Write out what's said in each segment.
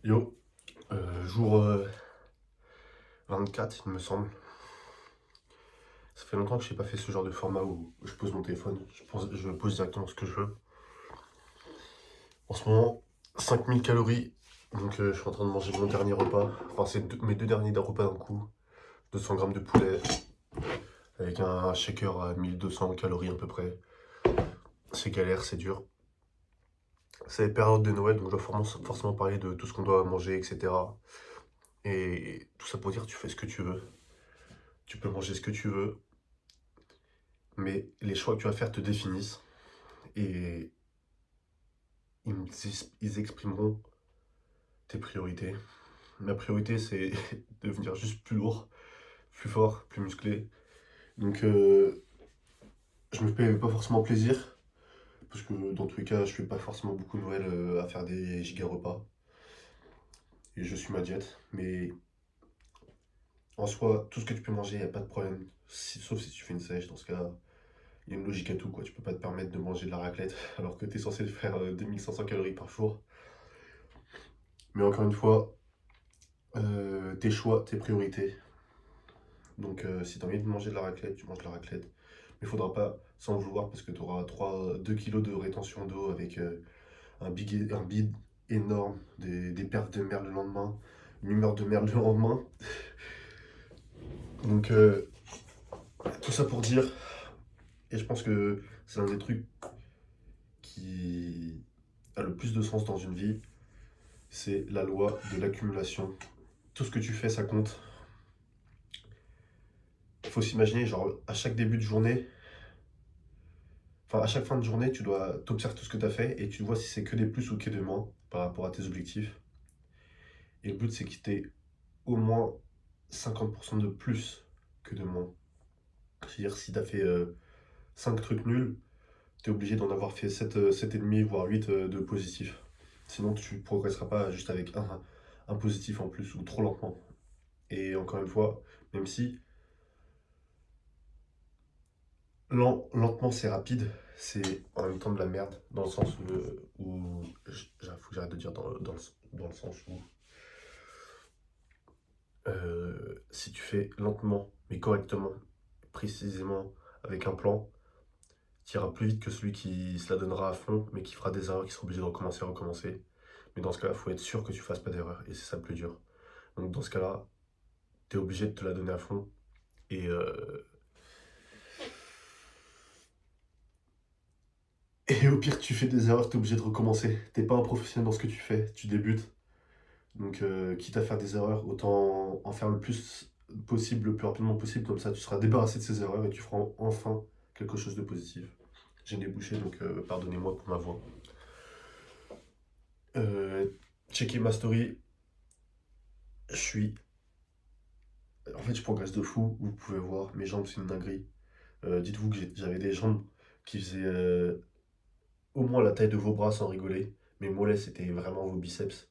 Yo, jour 24, il me semble. Ça fait longtemps que je n'ai pas fait ce genre de format où je pose mon téléphone. Je pose directement ce que je veux. En ce moment, 5000 calories. Donc je suis en train de manger mon dernier repas. Enfin, c'est mes deux derniers repas d'un coup. 200 grammes de poulet avec un shaker à 1200 calories à peu près. C'est galère, c'est dur. C'est période de Noël, donc je dois forcément parler de tout ce qu'on doit manger, etc. Et tout ça pour dire, tu fais ce que tu veux. Tu peux manger ce que tu veux. Mais les choix que tu vas faire te définissent. Et ils exprimeront tes priorités. Ma priorité, c'est devenir juste plus lourd, plus fort, plus musclé. Donc, je me fais pas forcément plaisir, parce que dans tous les cas, je fais pas forcément beaucoup Noël à faire des giga repas. Et je suis ma diète. Mais en soi, tout ce que tu peux manger, il a pas de problème. Sauf si tu fais une sèche, dans ce cas, il y a une logique à tout, quoi. Tu peux pas te permettre de manger de la raclette alors que tu es censé faire 2500 calories par jour. Mais encore une fois, tes choix, tes priorités. Donc si tu as envie de manger de la raclette, tu manges de la raclette. Mais il faudra pas s'en vouloir parce que tu auras 2 kilos de rétention d'eau avec un bide énorme, des perfs de merde le lendemain, une humeur de merde le lendemain. Donc tout ça pour dire, et je pense que c'est l'un des trucs qui a le plus de sens dans une vie, c'est la loi de l'accumulation. Tout ce que tu fais, ça compte. Il faut s'imaginer, genre, à chaque début de journée, enfin, à chaque fin de journée, tu dois t'observer tout ce que tu as fait et tu vois si c'est que des plus ou que des moins par rapport à tes objectifs. Et le but, c'est qu'il t'ait au moins 50% de plus que de moins. C'est-à-dire, si tu as fait 5 trucs nuls, tu es obligé d'en avoir fait 7,5 voire 8 de positifs. Sinon, tu progresseras pas juste avec un positif en plus ou trop lentement. Et encore une fois, même si lentement c'est rapide, c'est en même temps de la merde, dans le sens faut que j'arrête de dire dans le sens où si tu fais lentement, mais correctement, précisément, avec un plan, tu iras plus vite que celui qui se la donnera à fond, mais qui fera des erreurs, qui sera obligé de recommencer, recommencer. Mais dans ce cas-là, il faut être sûr que tu fasses pas d'erreur, et c'est ça le plus dur. Donc dans ce cas-là, tu es obligé de te la donner à fond, et, euh, et au pire, tu fais des erreurs, tu es obligé de recommencer. T'es pas un professionnel dans ce que tu fais, tu débutes. Donc quitte à faire des erreurs, autant en faire le plus possible, le plus rapidement possible, comme ça tu seras débarrassé de ces erreurs et tu feras enfin quelque chose de positif. J'ai débouché, donc pardonnez-moi pour ma voix. Euh, Checker ma story, je suis... En fait, je progresse de fou, vous pouvez voir, mes jambes, c'est une dinguerie. Dites-vous que j'avais des jambes qui faisaient au moins la taille de vos bras sans rigoler. Mes mollets, c'était vraiment vos biceps.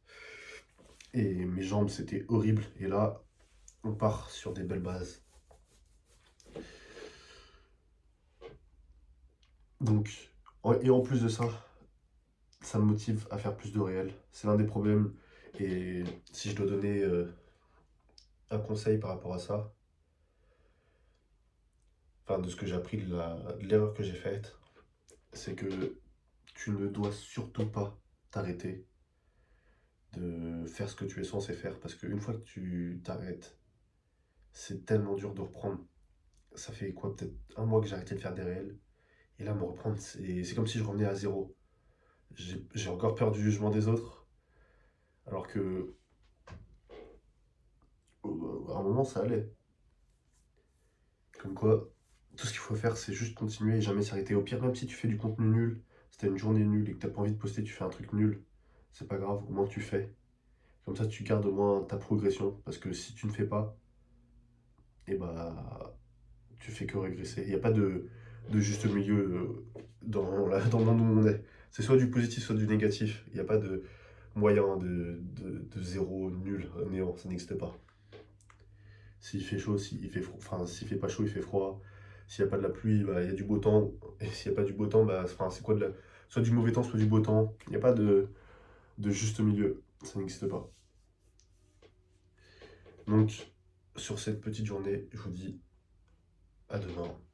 Et mes jambes, c'était horrible. Et là, on part sur des belles bases. Donc, et en plus de ça, ça me motive à faire plus de réel. C'est l'un des problèmes. Et si je dois donner un conseil par rapport à ça, enfin de ce que j'ai appris de l'erreur que j'ai faite, c'est que tu ne dois surtout pas t'arrêter de faire ce que tu es censé faire. Parce qu'une fois que tu t'arrêtes, c'est tellement dur de reprendre. Ça fait quoi, peut-être un mois que j'ai arrêté de faire des réels. Et là, me reprendre, c'est comme si je revenais à zéro. J'ai encore peur du jugement des autres. Alors que, à un moment, ça allait. Comme quoi, tout ce qu'il faut faire, c'est juste continuer et jamais s'arrêter. Au pire, même si tu fais du contenu nul, si t'as une journée nulle et que t'as pas envie de poster, tu fais un truc nul, c'est pas grave, au moins tu fais. Comme ça, tu gardes au moins ta progression. Parce que si tu ne fais pas, et bah, tu fais que régresser. Il n'y a pas de juste milieu dans le monde où on est. C'est soit du positif, soit du négatif. Il n'y a pas de moyen de zéro, nul, néant, ça n'existe pas. S'il fait chaud, s'il fait froid, enfin, s'il fait pas chaud, il fait froid. S'il n'y a pas de la pluie, bah, il y a du beau temps. Et s'il n'y a pas du beau temps, bah, enfin, c'est quoi soit du mauvais temps, soit du beau temps. Il n'y a pas de. de juste milieu. Ça n'existe pas. Donc, sur cette petite journée, je vous dis à demain.